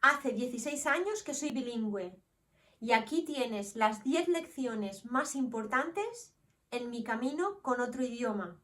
Hace 16 años que soy bilingüe y aquí tienes las 10 lecciones más importantes en mi camino con otro idioma.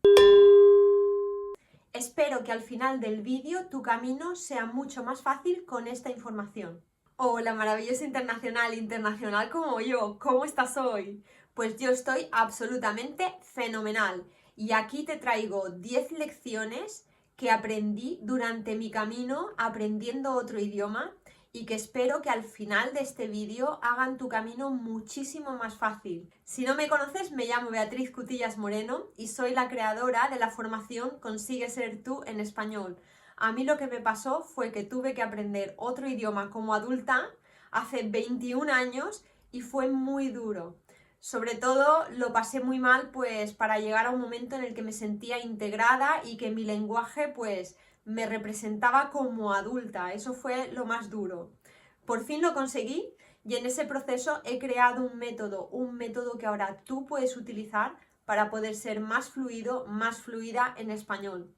Espero que al final del vídeo tu camino sea mucho más fácil con esta información. Hola, maravillosa internacional como yo, ¿cómo estás hoy? Pues yo estoy absolutamente fenomenal y aquí te traigo 10 lecciones que aprendí durante mi camino aprendiendo otro idioma y que espero que al final de este vídeo hagan tu camino muchísimo más fácil. Si no me conoces, me llamo Beatriz Cutillas Moreno y soy la creadora de la formación Consigue Ser Tú en Español. A mí lo que me pasó fue que tuve que aprender otro idioma como adulta hace 21 años y fue muy duro. Sobre todo lo pasé muy mal pues para llegar a un momento en el que me sentía integrada y que mi lenguaje pues me representaba como adulta. Eso fue lo más duro. Por fin lo conseguí y en ese proceso he creado un método que ahora tú puedes utilizar para poder ser más fluido, más fluida en español.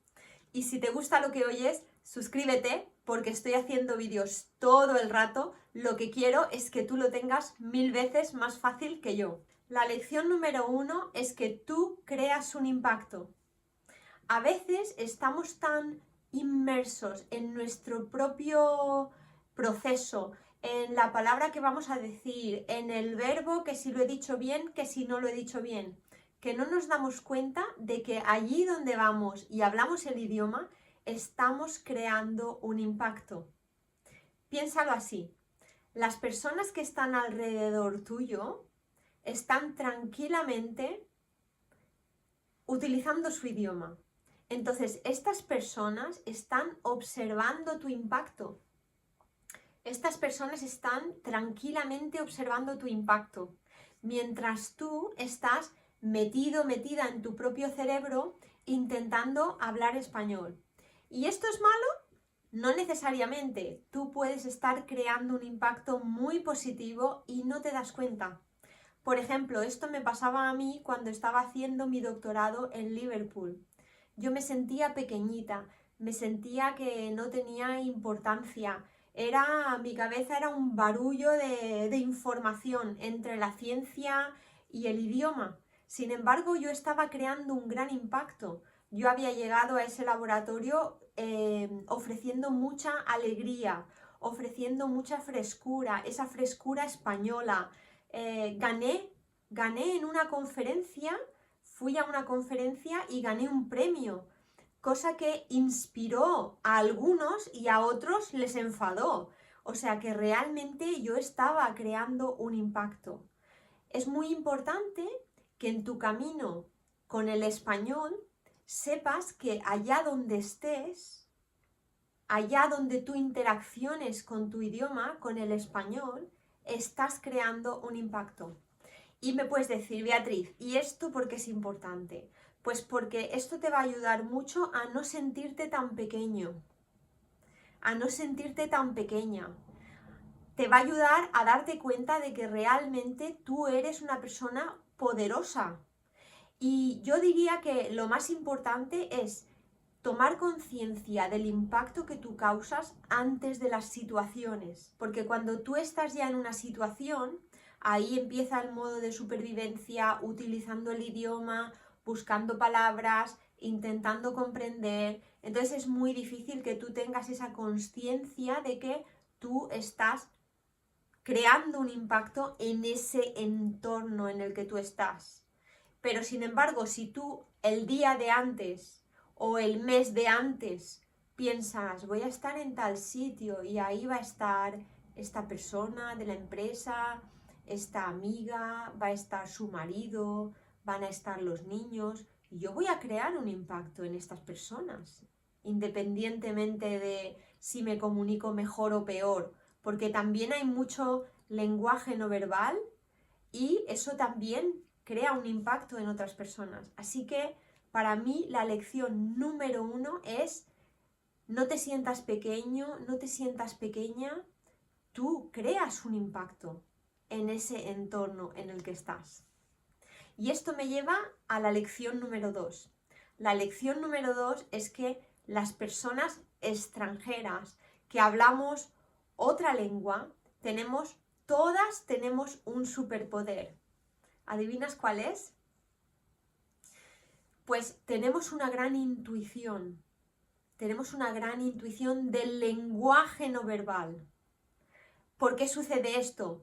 Y si te gusta lo que oyes, suscríbete porque estoy haciendo vídeos todo el rato. Lo que quiero es que tú lo tengas 1000 veces más fácil que yo. La lección número 1 es que tú creas un impacto. A veces estamos tan inmersos en nuestro propio proceso, en la palabra que vamos a decir, en el verbo, que si lo he dicho bien, que si no lo he dicho bien, que no nos damos cuenta de que allí donde vamos y hablamos el idioma, estamos creando un impacto. Piénsalo así, las personas que están alrededor tuyo están tranquilamente utilizando su idioma. Entonces, estas personas están observando tu impacto. Estas personas están tranquilamente observando tu impacto, mientras tú estás metida en tu propio cerebro intentando hablar español. ¿Y esto es malo? No necesariamente. Tú puedes estar creando un impacto muy positivo y no te das cuenta. Por ejemplo, esto me pasaba a mí cuando estaba haciendo mi doctorado en Liverpool. Yo me sentía pequeñita, me sentía que no tenía importancia. Mi cabeza era un barullo de información entre la ciencia y el idioma. Sin embargo, yo estaba creando un gran impacto. Yo había llegado a ese laboratorio ofreciendo mucha alegría, ofreciendo mucha frescura, esa frescura española. Gané en una conferencia, fui a una conferencia y gané un premio, cosa que inspiró a algunos y a otros les enfadó. O sea que realmente yo estaba creando un impacto. Es muy importante que en tu camino con el español sepas que allá donde estés, allá donde tú interacciones con tu idioma, con el español, estás creando un impacto. Y me puedes decir, Beatriz, ¿y esto por qué es importante? Pues porque esto te va a ayudar mucho a no sentirte tan pequeño, a no sentirte tan pequeña. Te va a ayudar a darte cuenta de que realmente tú eres una persona poderosa. Y yo diría que lo más importante es tomar conciencia del impacto que tú causas antes de las situaciones, porque cuando tú estás ya en una situación, ahí empieza el modo de supervivencia, utilizando el idioma, buscando palabras, intentando comprender. Entonces es muy difícil que tú tengas esa conciencia de que tú estás creando un impacto en ese entorno en el que tú estás. Pero sin embargo, si tú el día de antes o el mes de antes piensas, voy a estar en tal sitio y ahí va a estar esta persona de la empresa, esta amiga, va a estar su marido, van a estar los niños, y yo voy a crear un impacto en estas personas, independientemente de si me comunico mejor o peor, porque también hay mucho lenguaje no verbal y eso también crea un impacto en otras personas. Así que para mí la lección número 1 es: no te sientas pequeño, no te sientas pequeña, tú creas un impacto en ese entorno en el que estás. Y esto me lleva a la lección número 2. La lección número 2 es que las personas extranjeras que hablamos otra lengua, todas tenemos un superpoder. ¿Adivinas cuál es? Pues tenemos una gran intuición. Tenemos una gran intuición del lenguaje no verbal. ¿Por qué sucede esto?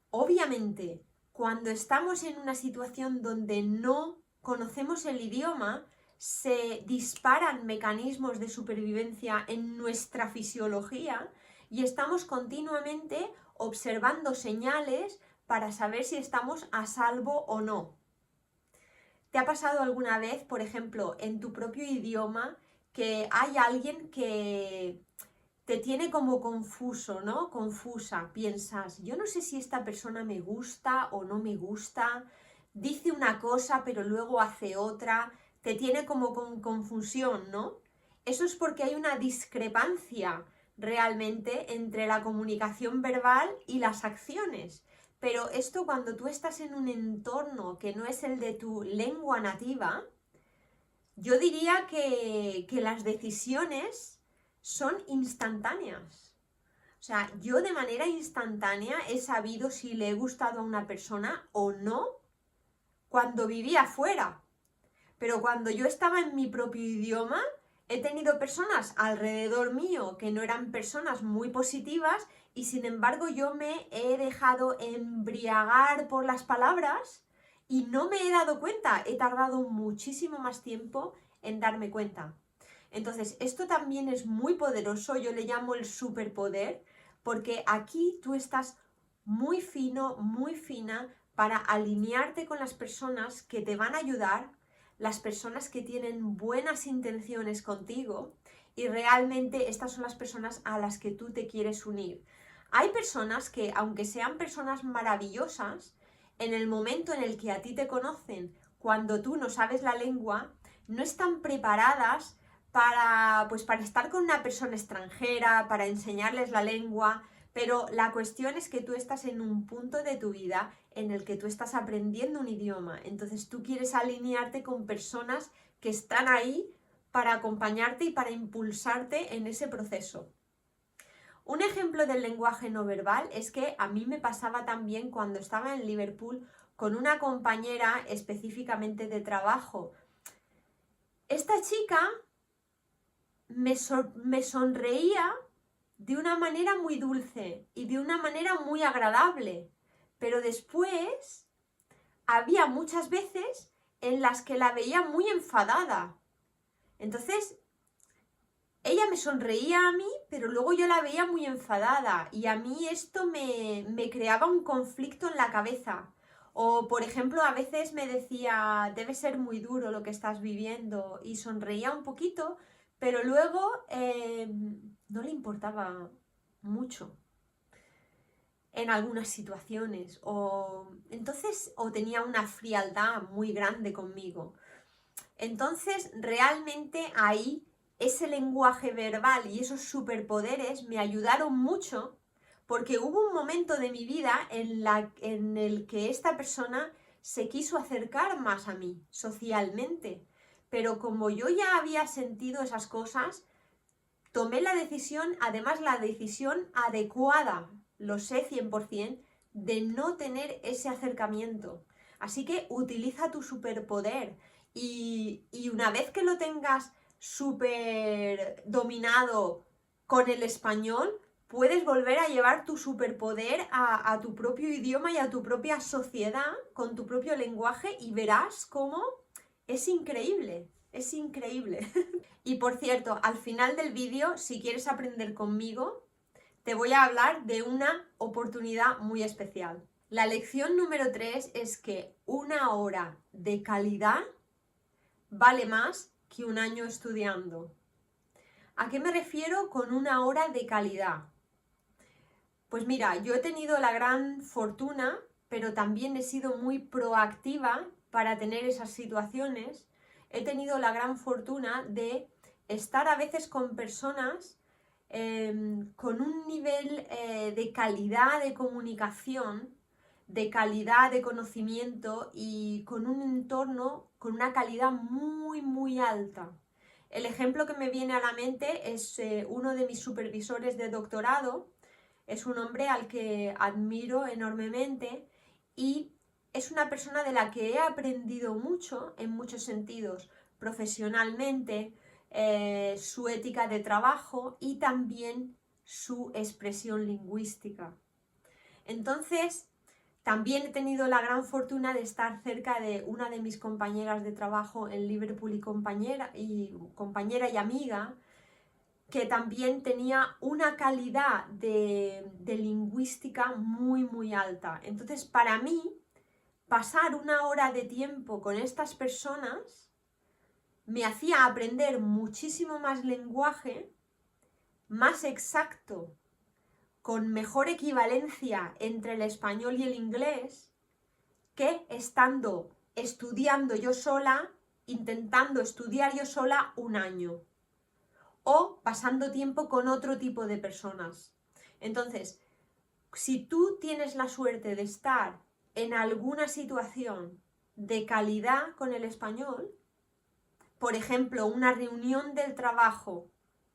Obviamente, cuando estamos en una situación donde no conocemos el idioma, se disparan mecanismos de supervivencia en nuestra fisiología y estamos continuamente observando señales para saber si estamos a salvo o no. ¿Te ha pasado alguna vez, por ejemplo, en tu propio idioma, que hay alguien que te tiene como confuso, ¿no? Confusa, piensas, yo no sé si esta persona me gusta o no me gusta, dice una cosa pero luego hace otra, te tiene como con confusión, ¿no? Eso es porque hay una discrepancia realmente entre la comunicación verbal y las acciones. Pero esto cuando tú estás en un entorno que no es el de tu lengua nativa, yo diría que las decisiones son instantáneas. O sea, yo de manera instantánea he sabido si le he gustado a una persona o no cuando vivía fuera. Pero cuando yo estaba en mi propio idioma, he tenido personas alrededor mío que no eran personas muy positivas y sin embargo yo me he dejado embriagar por las palabras y no me he dado cuenta. He tardado muchísimo más tiempo en darme cuenta. Entonces, esto también es muy poderoso, yo le llamo el superpoder, porque aquí tú estás muy fino, muy fina para alinearte con las personas que te van a ayudar, las personas que tienen buenas intenciones contigo y realmente estas son las personas a las que tú te quieres unir. Hay personas que, aunque sean personas maravillosas, en el momento en el que a ti te conocen, cuando tú no sabes la lengua, no están preparadas para estar con una persona extranjera, para enseñarles la lengua, pero la cuestión es que tú estás en un punto de tu vida en el que tú estás aprendiendo un idioma, entonces tú quieres alinearte con personas que están ahí para acompañarte y para impulsarte en ese proceso. Un ejemplo del lenguaje no verbal es que a mí me pasaba también cuando estaba en Liverpool con una compañera específicamente de trabajo. Esta chica me sonreía de una manera muy dulce y de una manera muy agradable, pero después había muchas veces en las que la veía muy enfadada. Entonces, ella me sonreía a mí, pero luego yo la veía muy enfadada y a mí esto me creaba un conflicto en la cabeza. O, por ejemplo, a veces me decía, debe ser muy duro lo que estás viviendo y sonreía un poquito, pero luego no le importaba mucho en algunas situaciones o tenía una frialdad muy grande conmigo. Entonces, realmente ahí ese lenguaje verbal y esos superpoderes me ayudaron mucho porque hubo un momento de mi vida en el que esta persona se quiso acercar más a mí socialmente. Pero como yo ya había sentido esas cosas, tomé la decisión, además la decisión adecuada, lo sé 100%, de no tener ese acercamiento. Así que utiliza tu superpoder y una vez que lo tengas súper dominado con el español, puedes volver a llevar tu superpoder a tu propio idioma y a tu propia sociedad con tu propio lenguaje y verás cómo es increíble, es increíble. Y por cierto, al final del vídeo, si quieres aprender conmigo, te voy a hablar de una oportunidad muy especial. La lección número 3 es que una hora de calidad vale más que un año estudiando. ¿A qué me refiero con una hora de calidad? Pues mira, yo he tenido la gran fortuna, pero también he sido muy proactiva para tener esas situaciones. He tenido la gran fortuna de estar a veces con personas con un nivel de calidad de comunicación, de calidad de conocimiento y con un entorno con una calidad muy, muy alta. El ejemplo que me viene a la mente es uno de mis supervisores de doctorado, Es un hombre al que admiro enormemente y es una persona de la que he aprendido mucho en muchos sentidos, profesionalmente, su ética de trabajo y también su expresión lingüística. Entonces, también he tenido la gran fortuna de estar cerca de una de mis compañeras de trabajo en Liverpool y compañera y amiga, que también tenía una calidad de lingüística muy, muy alta. Entonces, para mí, pasar una hora de tiempo con estas personas me hacía aprender muchísimo más lenguaje, más exacto, con mejor equivalencia entre el español y el inglés, que estando estudiando yo sola, intentando estudiar yo sola un año, o pasando tiempo con otro tipo de personas. Entonces, si tú tienes la suerte de estar en alguna situación de calidad con el español, por ejemplo, una reunión del trabajo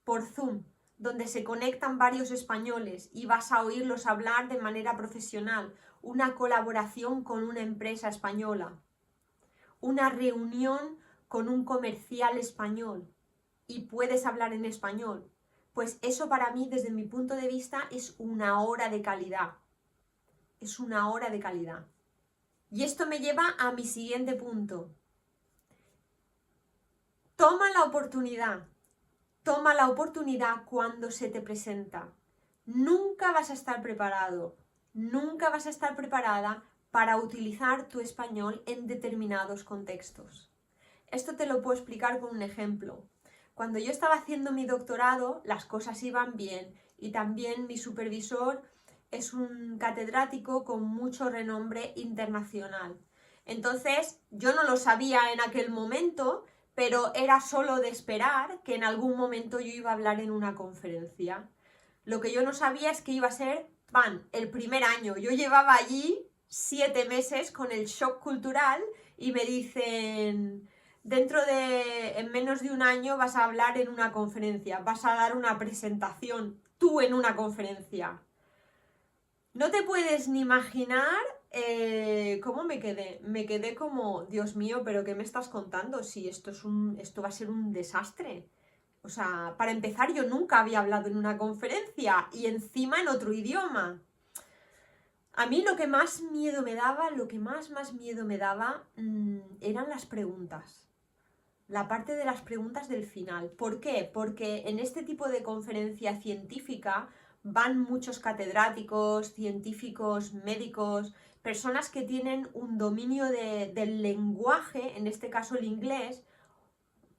por Zoom, donde se conectan varios españoles y vas a oírlos hablar de manera profesional, una colaboración con una empresa española, una reunión con un comercial español y puedes hablar en español, pues eso para mí, desde mi punto de vista, es una hora de calidad. Es una hora de calidad. Y esto me lleva a mi siguiente punto. Toma la oportunidad. Toma la oportunidad cuando se te presenta. Nunca vas a estar preparado, nunca vas a estar preparada para utilizar tu español en determinados contextos. Esto te lo puedo explicar con un ejemplo. Cuando yo estaba haciendo mi doctorado, las cosas iban bien y también mi supervisor es un catedrático con mucho renombre internacional. Entonces, yo no lo sabía en aquel momento, pero era solo de esperar que en algún momento yo iba a hablar en una conferencia. Lo que yo no sabía es que iba a ser, el primer año. Yo llevaba allí 7 meses con el shock cultural y me dicen, en menos de un año vas a hablar en una conferencia, vas a dar una presentación, tú en una conferencia. No te puedes ni imaginar cómo me quedé. Me quedé como, Dios mío, pero ¿qué me estás contando? Si esto va a ser un desastre. O sea, para empezar, yo nunca había hablado en una conferencia y encima en otro idioma. A mí lo que más miedo me daba, lo que más miedo me daba, eran las preguntas. La parte de las preguntas del final. ¿Por qué? Porque en este tipo de conferencia científica van muchos catedráticos, científicos, médicos, personas que tienen un dominio del lenguaje, en este caso el inglés,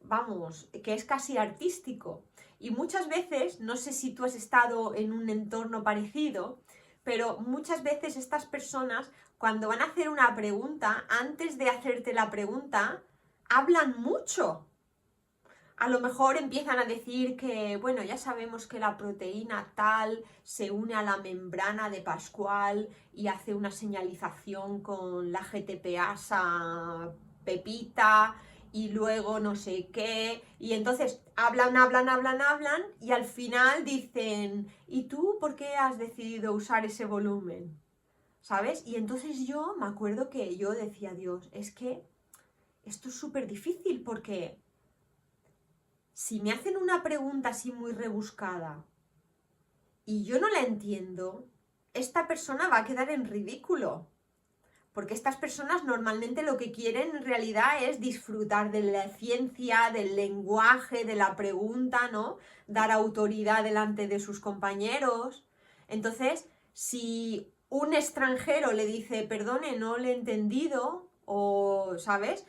vamos, que es casi artístico. Y muchas veces, no sé si tú has estado en un entorno parecido, pero muchas veces estas personas, cuando van a hacer una pregunta, antes de hacerte la pregunta, hablan mucho. A lo mejor empiezan a decir que, bueno, ya sabemos que la proteína tal se une a la membrana de Pascual y hace una señalización con la GTPasa Pepita y luego no sé qué. Y entonces hablan y al final dicen, ¿y tú por qué has decidido usar ese volumen? ¿Sabes? Y entonces yo me acuerdo que yo decía, Dios, es que esto es súper difícil porque si me hacen una pregunta así muy rebuscada y yo no la entiendo, esta persona va a quedar en ridículo. Porque estas personas normalmente lo que quieren en realidad es disfrutar de la ciencia, del lenguaje, de la pregunta, ¿no? Dar autoridad delante de sus compañeros. Entonces, si un extranjero le dice, perdone, no le he entendido, o, ¿sabes?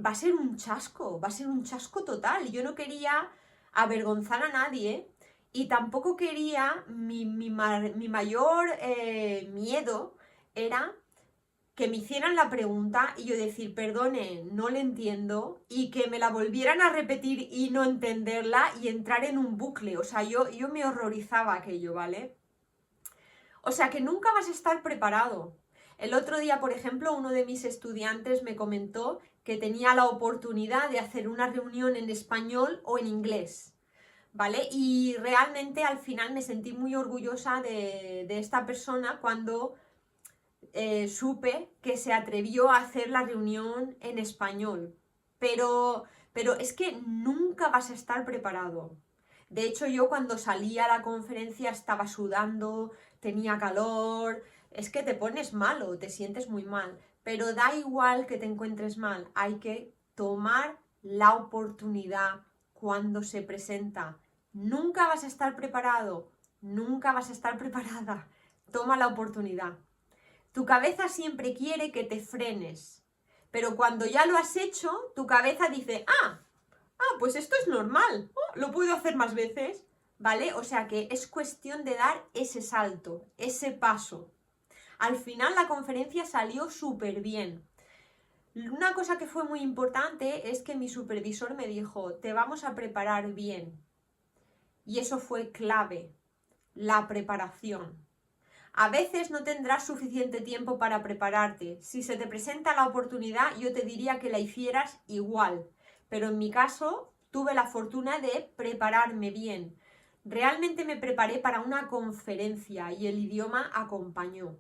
Va a ser un chasco total. Yo no quería avergonzar a nadie y tampoco quería, mi mayor miedo era que me hicieran la pregunta y yo decir, perdone, no le entiendo, y que me la volvieran a repetir y no entenderla y entrar en un bucle. O sea, yo me horrorizaba aquello, ¿vale? O sea, que nunca vas a estar preparado. El otro día, por ejemplo, uno de mis estudiantes me comentó que tenía la oportunidad de hacer una reunión en español o en inglés. ¿vale? Y realmente al final me sentí muy orgullosa de esta persona cuando supe que se atrevió a hacer la reunión en español. Pero es que nunca vas a estar preparado. De hecho, yo cuando salí a la conferencia estaba sudando, tenía calor, es que te pones malo, te sientes muy mal. Pero da igual que te encuentres mal, hay que tomar la oportunidad cuando se presenta. Nunca vas a estar preparado, nunca vas a estar preparada. Toma la oportunidad. Tu cabeza siempre quiere que te frenes, pero cuando ya lo has hecho, tu cabeza dice, pues esto es normal, lo puedo hacer más veces, ¿vale? O sea que es cuestión de dar ese salto, ese paso. Al final la conferencia salió súper bien. Una cosa que fue muy importante es que mi supervisor me dijo, te vamos a preparar bien. Y eso fue clave, la preparación. A veces no tendrás suficiente tiempo para prepararte. Si se te presenta la oportunidad, yo te diría que la hicieras igual. Pero en mi caso, tuve la fortuna de prepararme bien. Realmente me preparé para una conferencia y el idioma acompañó.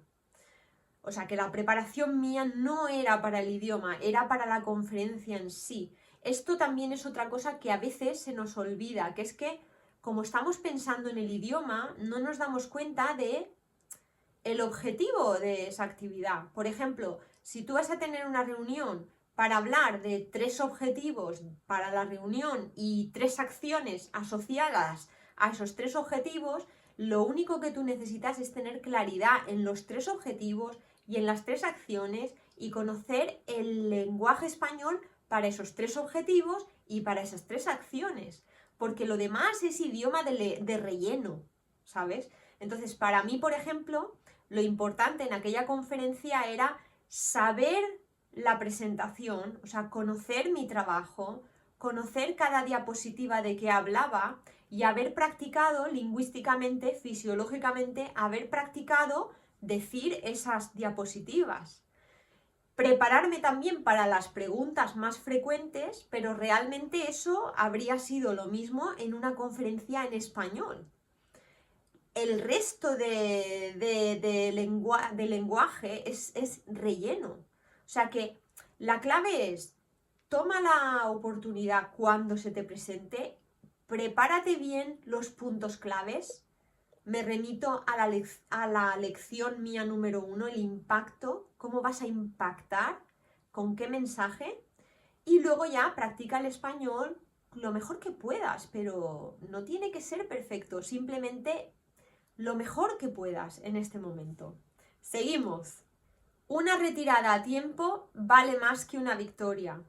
O sea que la preparación mía no era para el idioma, era para la conferencia en sí. Esto también es otra cosa que a veces se nos olvida, que es que como estamos pensando en el idioma, no nos damos cuenta de el objetivo de esa actividad. Por ejemplo, si tú vas a tener una reunión para hablar de 3 objetivos para la reunión y 3 acciones asociadas a esos 3 objetivos, lo único que tú necesitas es tener claridad en los 3 objetivos y en las 3 acciones y conocer el lenguaje español para esos 3 objetivos y para esas 3 acciones, porque lo demás es idioma de relleno, ¿sabes? Entonces, para mí, por ejemplo, lo importante en aquella conferencia era saber la presentación, o sea, conocer mi trabajo, conocer cada diapositiva de que hablaba y haber practicado lingüísticamente, fisiológicamente, haber practicado decir esas diapositivas. Prepararme también para las preguntas más frecuentes, pero realmente eso habría sido lo mismo en una conferencia en español. El resto de lenguaje es relleno. O sea que la clave es, toma la oportunidad cuando se te presente, prepárate bien los puntos claves. Me remito a la lección mía número 1, el impacto, cómo vas a impactar, con qué mensaje, y luego ya practica el español lo mejor que puedas, pero no tiene que ser perfecto, simplemente lo mejor que puedas en este momento. Seguimos. Una retirada a tiempo vale más que una victoria.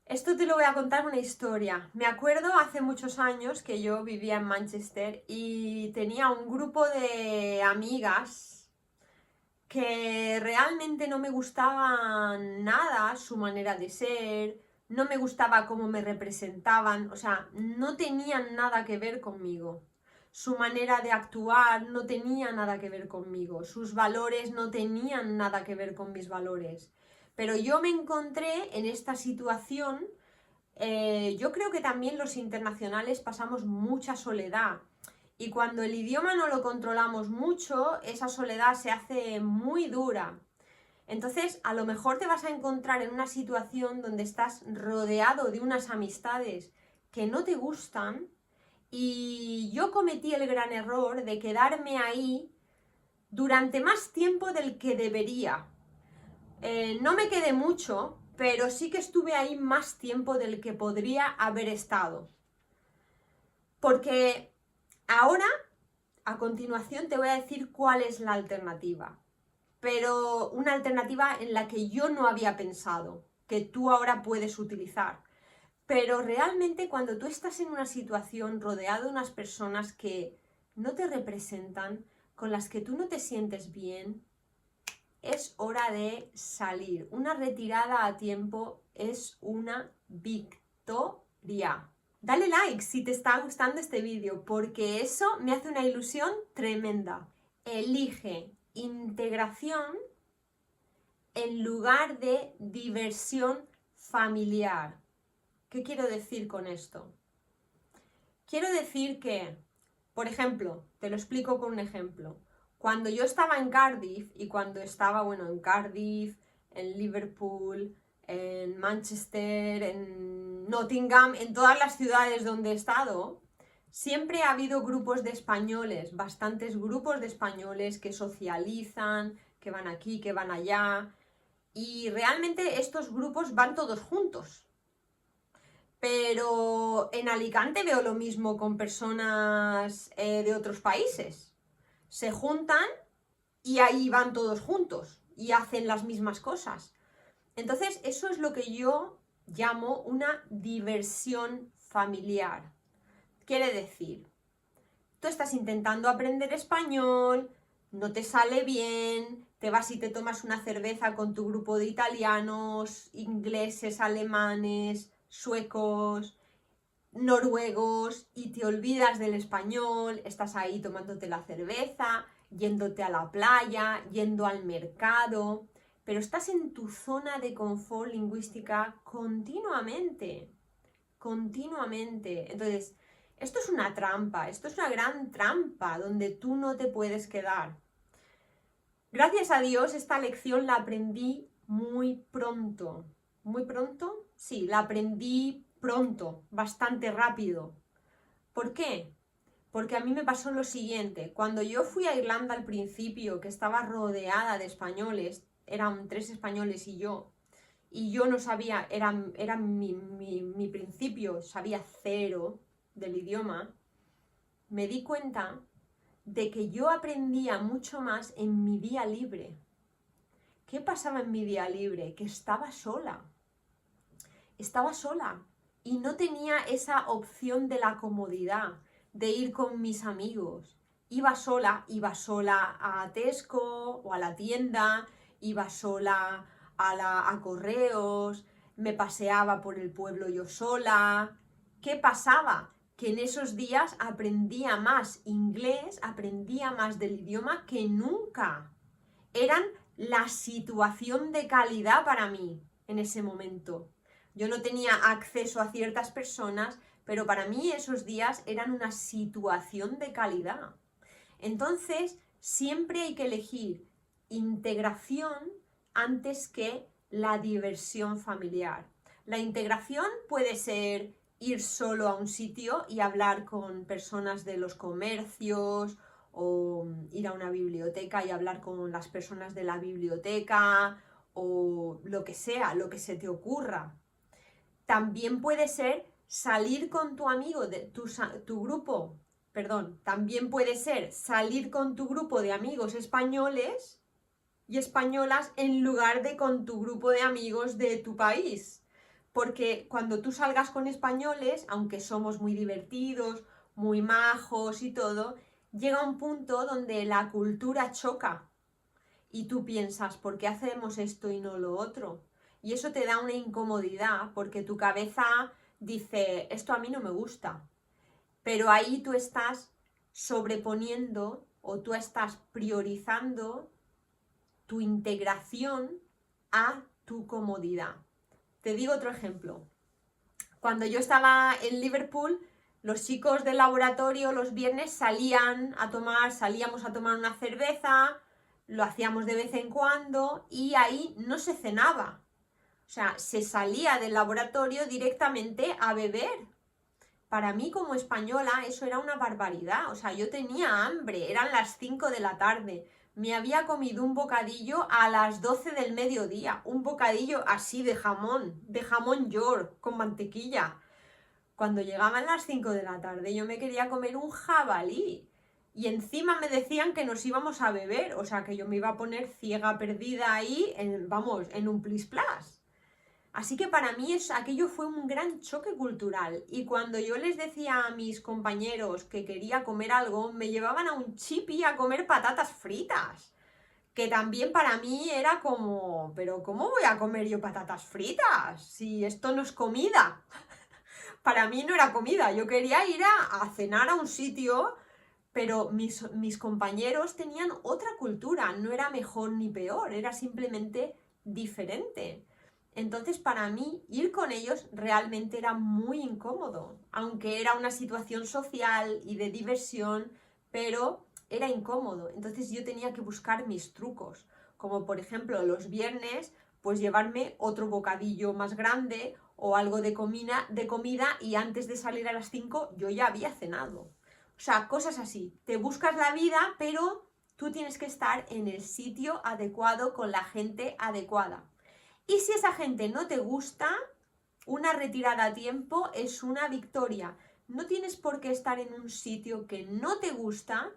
Esto te lo voy a contar una historia. Me acuerdo hace muchos años que yo vivía en Manchester y tenía un grupo de amigas que realmente no me gustaba nada su manera de ser, no me gustaba cómo me representaban, o sea, no tenían nada que ver conmigo. Su manera de actuar no tenía nada que ver conmigo, sus valores no tenían nada que ver con mis valores. Pero yo me encontré en esta situación, yo creo que también los internacionales pasamos mucha soledad. Y cuando el idioma no lo controlamos mucho, esa soledad se hace muy dura. Entonces, a lo mejor te vas a encontrar en una situación donde estás rodeado de unas amistades que no te gustan y yo cometí el gran error de quedarme ahí durante más tiempo del que debería. No me quedé mucho, pero sí que estuve ahí más tiempo del que podría haber estado. Porque ahora, a continuación, te voy a decir cuál es la alternativa. Pero una alternativa en la que yo no había pensado, que tú ahora puedes utilizar. Pero realmente cuando tú estás en una situación rodeado de unas personas que no te representan, con las que tú no te sientes bien, es hora de salir. Una retirada a tiempo es una victoria. Dale like si te está gustando este vídeo, porque eso me hace una ilusión tremenda. Elige integración en lugar de diversión familiar. ¿Qué quiero decir con esto? Quiero decir que, por ejemplo, te lo explico con un ejemplo. Cuando yo estaba en Cardiff y cuando estaba, bueno, en Cardiff, en Liverpool, en Manchester, en Nottingham, en todas las ciudades donde he estado, siempre ha habido grupos de españoles, bastantes grupos de españoles que socializan, que van aquí, que van allá, y realmente estos grupos van todos juntos. Pero en Alicante veo lo mismo con personas de otros países. Se juntan y ahí van todos juntos y hacen las mismas cosas. Entonces, eso es lo que yo llamo una diversión familiar. Quiere decir, tú estás intentando aprender español, no te sale bien, te vas y te tomas una cerveza con tu grupo de italianos, ingleses, alemanes, suecos, noruegos y te olvidas del español, estás ahí tomándote la cerveza, yéndote a la playa, yendo al mercado, pero estás en tu zona de confort lingüística continuamente, continuamente. Entonces, esto es una trampa, esto es una gran trampa donde tú no te puedes quedar. Gracias a Dios esta lección la aprendí muy pronto. ¿Muy pronto? Sí, la aprendí pronto, bastante rápido. ¿Por qué? Porque a mí me pasó lo siguiente. Cuando yo fui a Irlanda al principio, que estaba rodeada de españoles, eran 3 españoles y yo no sabía, era mi principio, sabía 0 del idioma, me di cuenta de que yo aprendía mucho más en mi día libre. ¿Qué pasaba en mi día libre? Que estaba sola y no tenía esa opción de la comodidad, de ir con mis amigos. Iba sola a Tesco o a la tienda, iba sola a correos, me paseaba por el pueblo yo sola. ¿Qué pasaba? Que en esos días aprendía más inglés, aprendía más del idioma que nunca. Eran la situación de calidad para mí en ese momento. Yo no tenía acceso a ciertas personas, pero para mí esos días eran una situación de calidad. Entonces, siempre hay que elegir integración antes que la diversión familiar. La integración puede ser ir solo a un sitio y hablar con personas de los comercios o ir a una biblioteca y hablar con las personas de la biblioteca o lo que sea, lo que se te ocurra. También puede ser salir con tu amigo, también puede ser salir con tu grupo de amigos españoles y españolas en lugar de con tu grupo de amigos de tu país. Porque cuando tú salgas con españoles, aunque somos muy divertidos, muy majos y todo, llega un punto donde la cultura choca y tú piensas, ¿por qué hacemos esto y no lo otro? Y eso te da una incomodidad porque tu cabeza dice, esto a mí no me gusta. Pero ahí tú estás sobreponiendo o tú estás priorizando tu integración a tu comodidad. Te digo otro ejemplo. Cuando yo estaba en Liverpool, los chicos del laboratorio los viernes salíamos a tomar una cerveza, lo hacíamos de vez en cuando y ahí no se cenaba. O sea, se salía del laboratorio directamente a beber. Para mí como española eso era una barbaridad. O sea, yo tenía hambre, eran las 5 de la tarde. Me había comido un bocadillo a las 12 del mediodía. Un bocadillo así de jamón york con mantequilla. Cuando llegaban las 5 de la tarde yo me quería comer un jabalí. Y encima me decían que nos íbamos a beber. O sea, que yo me iba a poner ciega perdida ahí, en un plis plas. Así que para mí aquello fue un gran choque cultural y cuando yo les decía a mis compañeros que quería comer algo, me llevaban a un chipi a comer patatas fritas, que también para mí era como, pero ¿cómo voy a comer yo patatas fritas? Si esto no es comida. Para mí no era comida, yo quería ir a cenar a un sitio, pero mis compañeros tenían otra cultura, no era mejor ni peor, era simplemente diferente. Entonces, para mí, ir con ellos realmente era muy incómodo, aunque era una situación social y de diversión, pero era incómodo. Entonces yo tenía que buscar mis trucos, como por ejemplo los viernes, pues llevarme otro bocadillo más grande o algo de comida y antes de salir a las 5 yo ya había cenado. O sea, cosas así. Te buscas la vida, pero tú tienes que estar en el sitio adecuado con la gente adecuada. Y si esa gente no te gusta, una retirada a tiempo es una victoria. No tienes por qué estar en un sitio que no te gusta,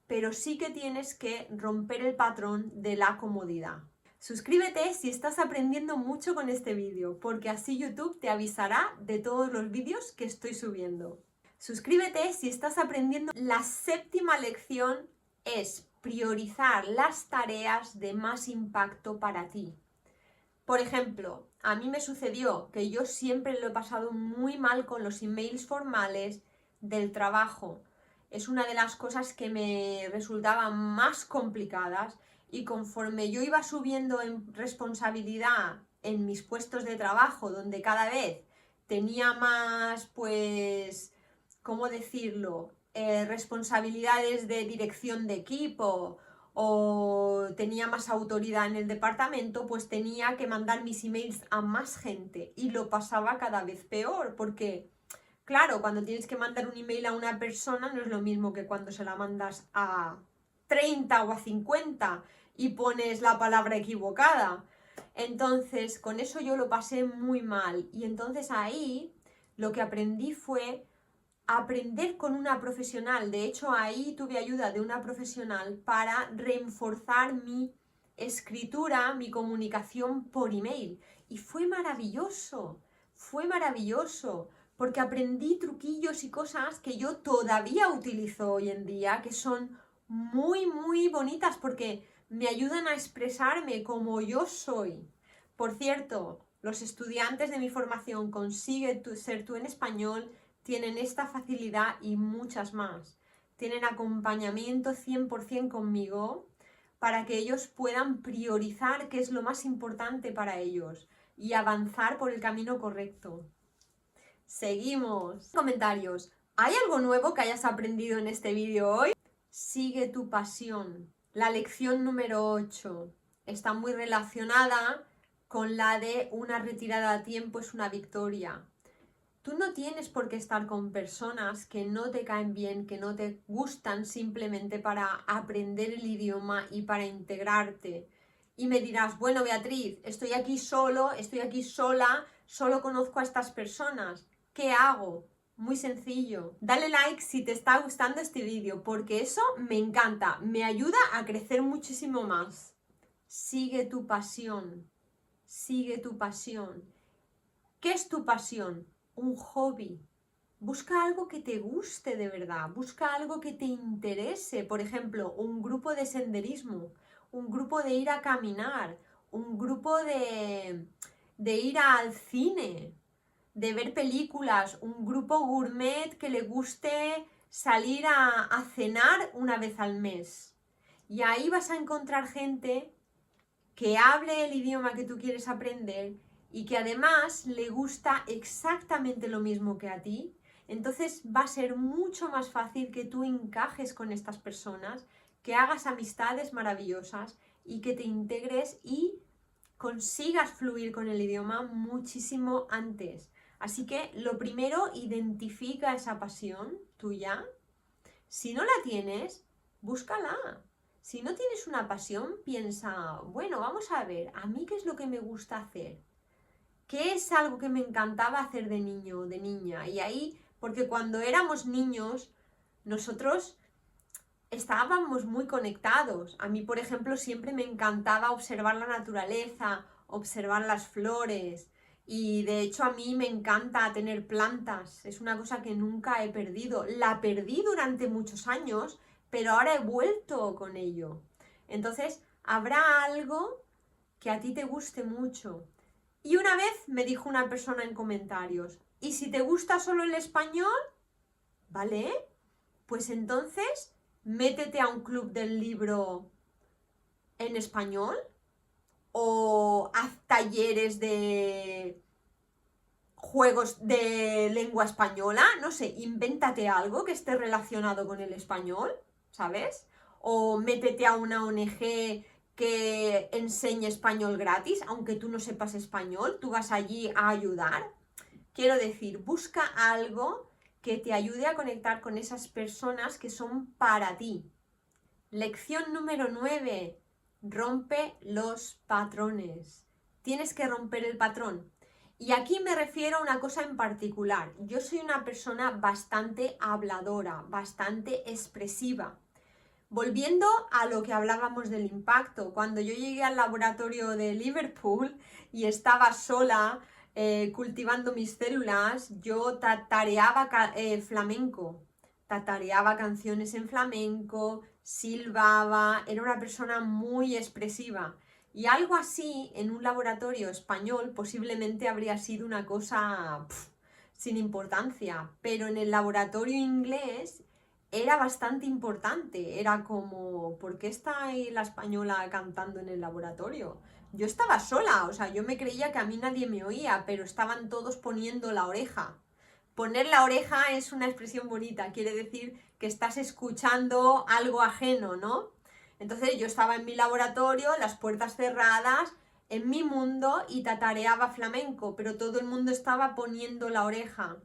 pero sí que tienes que romper el patrón de la comodidad. Suscríbete si estás aprendiendo mucho con este vídeo, porque así YouTube te avisará de todos los vídeos que estoy subiendo. Suscríbete si estás aprendiendo. La séptima lección es priorizar las tareas de más impacto para ti. Por ejemplo, a mí me sucedió que yo siempre lo he pasado muy mal con los emails formales del trabajo. Es una de las cosas que me resultaban más complicadas y conforme yo iba subiendo en responsabilidad en mis puestos de trabajo, donde cada vez tenía más, pues, ¿cómo decirlo? Responsabilidades de dirección de equipo o tenía más autoridad en el departamento, pues tenía que mandar mis emails a más gente y lo pasaba cada vez peor, porque claro, cuando tienes que mandar un email a una persona no es lo mismo que cuando se la mandas a 30 o a 50 y pones la palabra equivocada. Entonces, con eso yo lo pasé muy mal y entonces ahí lo que aprendí fue aprender con una profesional. De hecho, ahí tuve ayuda de una profesional para reforzar mi escritura, mi comunicación por email. Y fue maravilloso, porque aprendí truquillos y cosas que yo todavía utilizo hoy en día, que son muy, muy bonitas, porque me ayudan a expresarme como yo soy. Por cierto, los estudiantes de mi formación Consigue ser tú en español tienen esta facilidad y muchas más. Tienen acompañamiento 100% conmigo para que ellos puedan priorizar qué es lo más importante para ellos y avanzar por el camino correcto. Seguimos. Comentarios. ¿Hay algo nuevo que hayas aprendido en este vídeo hoy? Sigue tu pasión. La lección número 8 está muy relacionada con la de una retirada a tiempo es una victoria. Tú no tienes por qué estar con personas que no te caen bien, que no te gustan simplemente para aprender el idioma y para integrarte. Y me dirás, bueno, Beatriz, estoy aquí solo, estoy aquí sola, solo conozco a estas personas. ¿Qué hago? Muy sencillo. Dale like si te está gustando este vídeo, porque eso me encanta, me ayuda a crecer muchísimo más. Sigue tu pasión, sigue tu pasión. ¿Qué es tu pasión? Un hobby. Busca algo que te guste de verdad, busca algo que te interese, por ejemplo, un grupo de senderismo, un grupo de ir a caminar, un grupo de ir al cine, de ver películas, un grupo gourmet que le guste salir a cenar una vez al mes. Y ahí vas a encontrar gente que hable el idioma que tú quieres aprender y que además le gusta exactamente lo mismo que a ti. Entonces va a ser mucho más fácil que tú encajes con estas personas, que hagas amistades maravillosas y que te integres y consigas fluir con el idioma muchísimo antes. Así que lo primero, identifica esa pasión tuya. Si no la tienes, búscala. Si no tienes una pasión, piensa, bueno, vamos a ver, ¿a mí qué es lo que me gusta hacer? ¿Qué es algo que me encantaba hacer de niño o de niña? Y ahí, porque cuando éramos niños, nosotros estábamos muy conectados. A mí, por ejemplo, siempre me encantaba observar la naturaleza, observar las flores. Y de hecho a mí me encanta tener plantas. Es una cosa que nunca he perdido. La perdí durante muchos años, pero ahora he vuelto con ello. Entonces, habrá algo que a ti te guste mucho. Y una vez me dijo una persona en comentarios, ¿y si te gusta solo el español? ¿Vale? Pues entonces, métete a un club del libro en español o haz talleres de juegos de lengua española, no sé, invéntate algo que esté relacionado con el español, ¿sabes? O métete a una ONG que enseñe español gratis, aunque tú no sepas español, tú vas allí a ayudar. Quiero decir, busca algo que te ayude a conectar con esas personas que son para ti. Lección número 9. Rompe los patrones. Tienes que romper el patrón. Y aquí me refiero a una cosa en particular. Yo soy una persona bastante habladora, bastante expresiva. Volviendo a lo que hablábamos del impacto, cuando yo llegué al laboratorio de Liverpool y estaba sola cultivando mis células, yo tatareaba flamenco, tatareaba canciones en flamenco, silbaba, era una persona muy expresiva. Y algo así en un laboratorio español posiblemente habría sido una cosa sin importancia, pero en el laboratorio inglés era bastante importante, era como, ¿por qué está ahí la española cantando en el laboratorio? Yo estaba sola, o sea, yo me creía que a mí nadie me oía, pero estaban todos poniendo la oreja. Poner la oreja es una expresión bonita, quiere decir que estás escuchando algo ajeno, ¿no? Entonces yo estaba en mi laboratorio, las puertas cerradas, en mi mundo y tatareaba flamenco, pero todo el mundo estaba poniendo la oreja.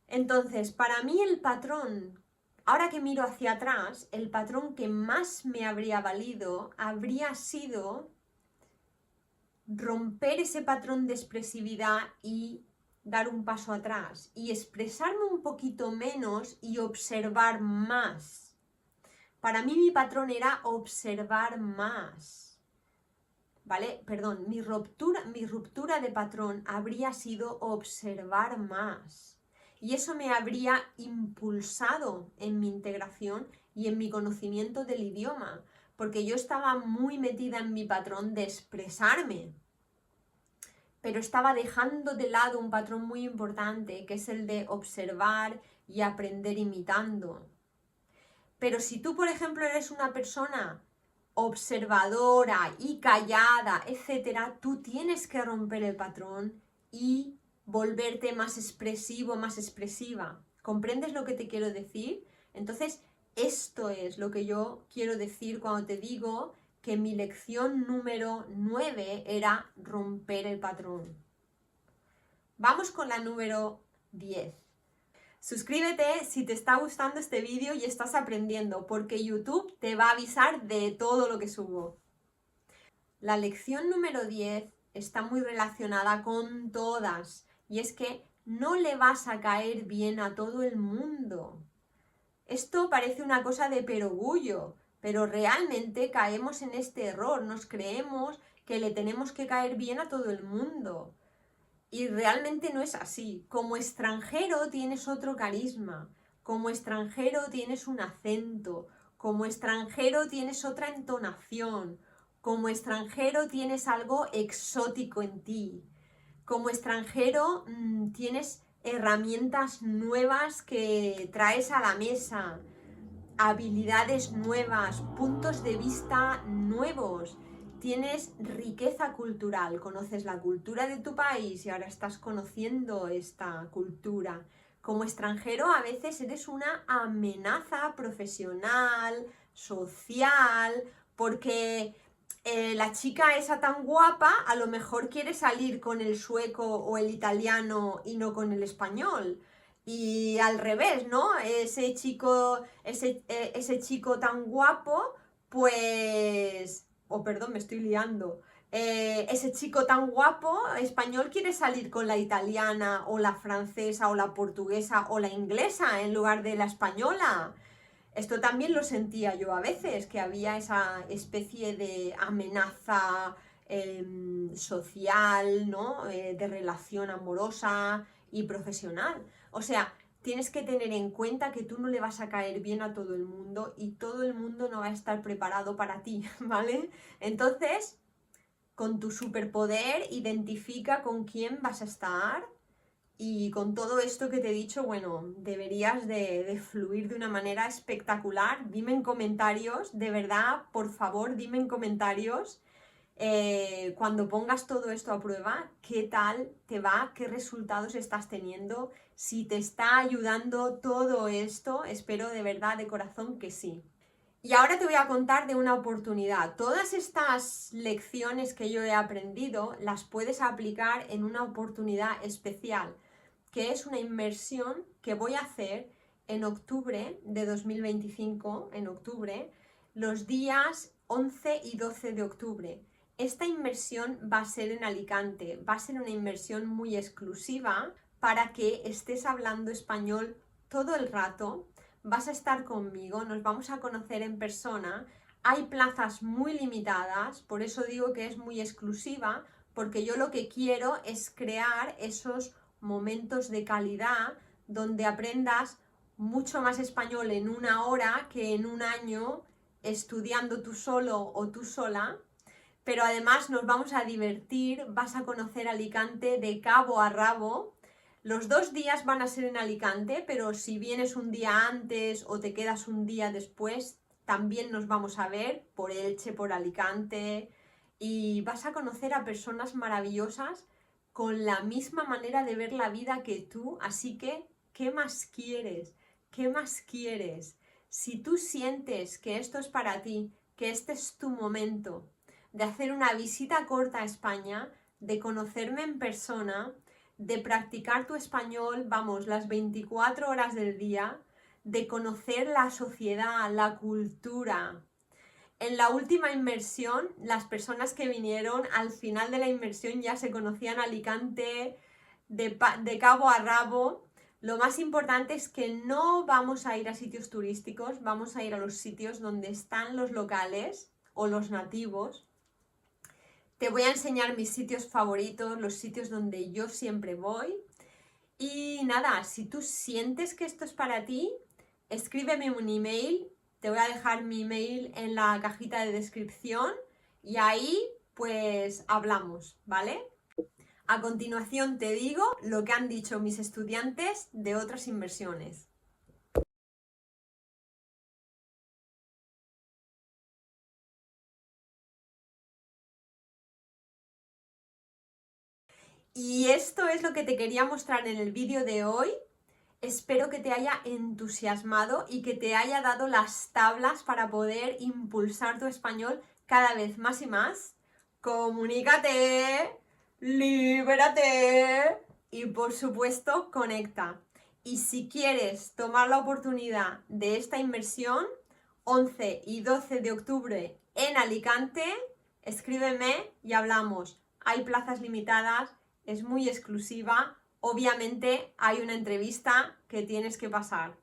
Entonces, para mí el patrón, ahora que miro hacia atrás, el patrón que más me habría valido habría sido romper ese patrón de expresividad y dar un paso atrás y expresarme un poquito menos y observar más. Para mí mi patrón era observar más, ¿vale? Perdón, mi ruptura de patrón habría sido observar más. Y eso me habría impulsado en mi integración y en mi conocimiento del idioma, porque yo estaba muy metida en mi patrón de expresarme, pero estaba dejando de lado un patrón muy importante, que es el de observar y aprender imitando. Pero si tú, por ejemplo, eres una persona observadora y callada, etcétera, tú tienes que romper el patrón y volverte más expresivo, más expresiva. ¿Comprendes lo que te quiero decir? Entonces, esto es lo que yo quiero decir cuando te digo que mi lección número 9 era romper el patrón. Vamos con la número 10. Suscríbete si te está gustando este vídeo y estás aprendiendo, porque YouTube te va a avisar de todo lo que subo. La lección número 10 está muy relacionada con todas, y es que no le vas a caer bien a todo el mundo. Esto parece una cosa de perogrullo, pero realmente caemos en este error, nos creemos que le tenemos que caer bien a todo el mundo. Y realmente no es así. Como extranjero tienes otro carisma, como extranjero tienes un acento, como extranjero tienes otra entonación, como extranjero tienes algo exótico en ti, como extranjero tienes herramientas nuevas que traes a la mesa, habilidades nuevas, puntos de vista nuevos. Tienes riqueza cultural, conoces la cultura de tu país y ahora estás conociendo esta cultura. Como extranjero a veces eres una amenaza profesional, social, porque la chica esa tan guapa a lo mejor quiere salir con el sueco o el italiano y no con el español. Y al revés, ¿no? Ese chico tan guapo, pues... Oh, perdón, me estoy liando. Ese chico tan guapo español quiere salir con la italiana o la francesa o la portuguesa o la inglesa en lugar de la española. Esto también lo sentía yo a veces, que había esa especie de amenaza social, ¿no? De relación amorosa y profesional. O sea, tienes que tener en cuenta que tú no le vas a caer bien a todo el mundo y todo el mundo no va a estar preparado para ti, ¿vale? Entonces, con tu superpoder, identifica con quién vas a estar. Y con todo esto que te he dicho, bueno, deberías de fluir de una manera espectacular. Dime en comentarios, de verdad, por favor, dime en comentarios cuando pongas todo esto a prueba, qué tal te va, qué resultados estás teniendo, si te está ayudando todo esto. Espero de verdad, de corazón, que sí. Y ahora te voy a contar de una oportunidad. Todas estas lecciones que yo he aprendido las puedes aplicar en una oportunidad especial, que es una inmersión que voy a hacer en octubre de 2025, en octubre, los días 11 y 12 de octubre. Esta inmersión va a ser en Alicante, va a ser una inmersión muy exclusiva para que estés hablando español todo el rato. Vas a estar conmigo, nos vamos a conocer en persona. Hay plazas muy limitadas, por eso digo que es muy exclusiva, porque yo lo que quiero es crear esos momentos de calidad donde aprendas mucho más español en una hora que en un año estudiando tú solo o tú sola. Pero además nos vamos a divertir, vas a conocer Alicante de cabo a rabo. Los 2 días van a ser en Alicante, pero si vienes un día antes o te quedas un día después, también nos vamos a ver por Elche, por Alicante, y vas a conocer a personas maravillosas con la misma manera de ver la vida que tú. Así que, ¿qué más quieres? ¿Qué más quieres? Si tú sientes que esto es para ti, que este es tu momento de hacer una visita corta a España, de conocerme en persona, de practicar tu español, vamos, las 24 horas del día, de conocer la sociedad, la cultura. En la última inmersión, las personas que vinieron al final de la inmersión ya se conocían Alicante de cabo a rabo. Lo más importante es que no vamos a ir a sitios turísticos, vamos a ir a los sitios donde están los locales o los nativos. Te voy a enseñar mis sitios favoritos, los sitios donde yo siempre voy. Y nada, si tú sientes que esto es para ti, escríbeme un email. Te voy a dejar mi email en la cajita de descripción y ahí pues hablamos, ¿vale? A continuación te digo lo que han dicho mis estudiantes de otras inversiones. Y esto es lo que te quería mostrar en el vídeo de hoy. Espero que te haya entusiasmado y que te haya dado las tablas para poder impulsar tu español cada vez más y más. Comunícate, libérate y por supuesto conecta. Y si quieres tomar la oportunidad de esta inmersión, 11 y 12 de octubre en Alicante, escríbeme y hablamos. Hay plazas limitadas, es muy exclusiva. Obviamente hay una entrevista que tienes que pasar.